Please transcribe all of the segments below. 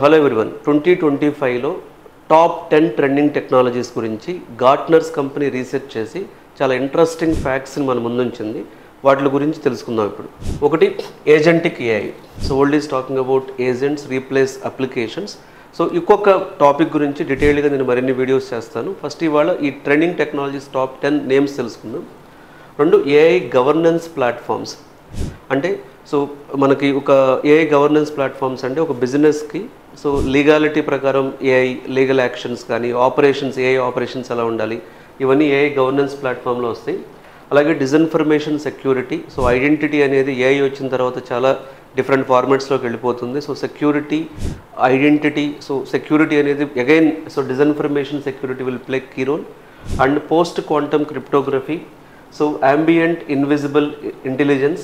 Hello everyone 2025లో top 10 trending technologies Gartner's గార్ట్నర్స్ company research చేసి చాలా ఇంట్రెస్టింగ్ ఫ్యాక్ట్స్ని మన ముందుంచింది. వాటి గురించి తెలుసుకుందాం. ఇప్పుడు ఒకటి agentic AI. World is talking about agents replace applications. ఇంకొక టాపిక్ గురించి డీటెయిల్గా నేను మరిన్ని వీడియోస్ చేస్తాను. ఫస్ట్ ఇవాళ ఈ ట్రెండింగ్ టెక్నాలజీస్ టాప్ 10 నేమ్స్ తెలుసుకుందాం. రెండు ఏఐ గవర్నెన్స్ ప్లాట్ఫామ్స్. అంటే మనకి ఒక ఏఐ గవర్నెన్స్ ప్లాట్ఫామ్స్ అంటే ఒక బిజినెస్కి లీగాలిటీ ప్రకారం ఏఐ లీగల్ యాక్షన్స్ కానీ ఏఐ ఆపరేషన్స్ ఎలా ఉండాలి, ఇవన్నీ ఏఐ గవర్నెన్స్ ప్లాట్ఫామ్లో వస్తాయి. అలాగే డిజిన్ఫర్మేషన్ సెక్యూరిటీ. ఐడెంటిటీ అనేది ఏఐ వచ్చిన తర్వాత చాలా డిఫరెంట్ ఫార్మాట్స్లోకి వెళ్ళిపోతుంది. సెక్యూరిటీ, ఐడెంటిటీ, సెక్యూరిటీ అనేది again disinformation security will play key role. And post quantum cryptography, ambient invisible intelligence,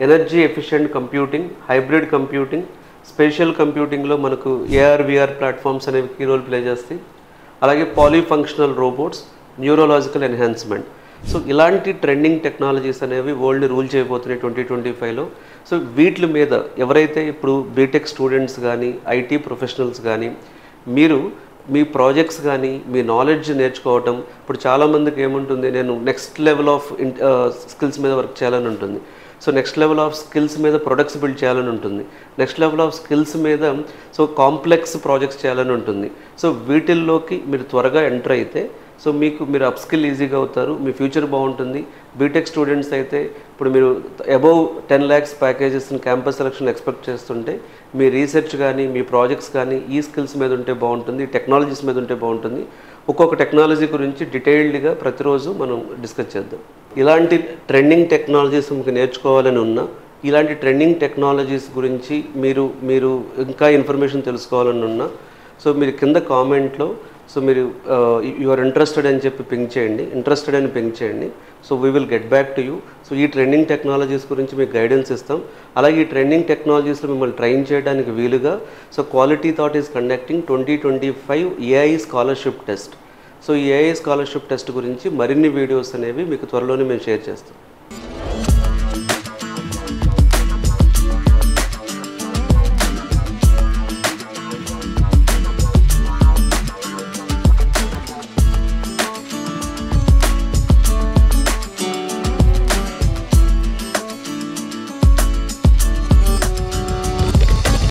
energy efficient computing, hybrid computing, spatial కంప్యూటింగ్లో మనకు ఏఆర్/విఆర్ ప్లాట్ఫామ్స్ అనేవి కీ రోల్ ప్లే చేస్తాయి. అలాగే పాలీఫంక్షనల్ రోబోట్స్, న్యూరోలాజికల్ ఎన్హాన్స్మెంట్. ఇలాంటి trending technologies అనేవి వరల్డ్ని rule చేయబోతున్నాయి 2025లో. వీటి మీద ఎవరైతే ఇప్పుడు బీటెక్ స్టూడెంట్స్ కానీ ఐటీ ప్రొఫెషనల్స్ కానీ మీరు మీ ప్రాజెక్ట్స్ కానీ మీ నాలెడ్జ్ నేర్చుకోవటం, ఇప్పుడు చాలామందికి ఏముంటుంది, నేను నెక్స్ట్ లెవెల్ ఆఫ్ స్కిల్స్ మీద వర్క్ చేయాలని ఉంటుంది. నెక్స్ట్ లెవెల్ ఆఫ్ స్కిల్స్ మీద ప్రొడక్ట్స్ బిల్డ్ చేయాలని ఉంటుంది. నెక్స్ట్ లెవెల్ ఆఫ్ స్కిల్స్ మీద కాంప్లెక్స్ ప్రాజెక్ట్స్ చేయాలని ఉంటుంది. వీటిల్లోకి మీరు త్వరగా ఎంటర్ అయితే మీరు అప్ స్కిల్ ఈజీగా అవుతారు, మీ ఫ్యూచర్ బాగుంటుంది. బీటెక్ స్టూడెంట్స్ అయితే ఇప్పుడు మీరు అబౌవ్ 10 lakhs ప్యాకేజెస్ని క్యాంపస్ సెలక్షన్ ఎక్స్పెక్ట్ చేస్తుంటే మీ రీసెర్చ్ కానీ మీ ప్రాజెక్ట్స్ కానీ ఈ స్కిల్స్ మీద ఉంటే బాగుంటుంది, టెక్నాలజీస్ మీద ఉంటే బాగుంటుంది. ఒక్కొక్క టెక్నాలజీ గురించి డీటెయిల్డ్గా ప్రతిరోజు మనం డిస్కస్ చేద్దాం. ఇలాంటి ట్రెండింగ్ టెక్నాలజీస్ మీకు నేర్చుకోవాలని ఉన్నా, ఇలాంటి ట్రెండింగ్ టెక్నాలజీస్ గురించి మీరు ఇంకా ఇన్ఫర్మేషన్ తెలుసుకోవాలని ఉన్నా మీరు కింద కామెంట్లో మీరు యు ఆర్ ఇంట్రెస్టెడ్ అని చెప్పి పింక్ చేయండి. We will get back to you. ఈ ట్రెండింగ్ టెక్నాలజీస్ గురించి మీకు గైడెన్స్ ఇస్తాం. అలాగే ఈ ట్రెండింగ్ టెక్నాలజీస్లో మిమ్మల్ని ట్రైన్ చేయడానికి వీలుగా quality thought is conducting 2025 AI scholarship test. ఈ ఏఐ స్కాలర్షిప్ టెస్ట్ గురించి మరిన్ని వీడియోస్ అనేవి మీకు త్వరలోనే మేము షేర్ చేస్తాం.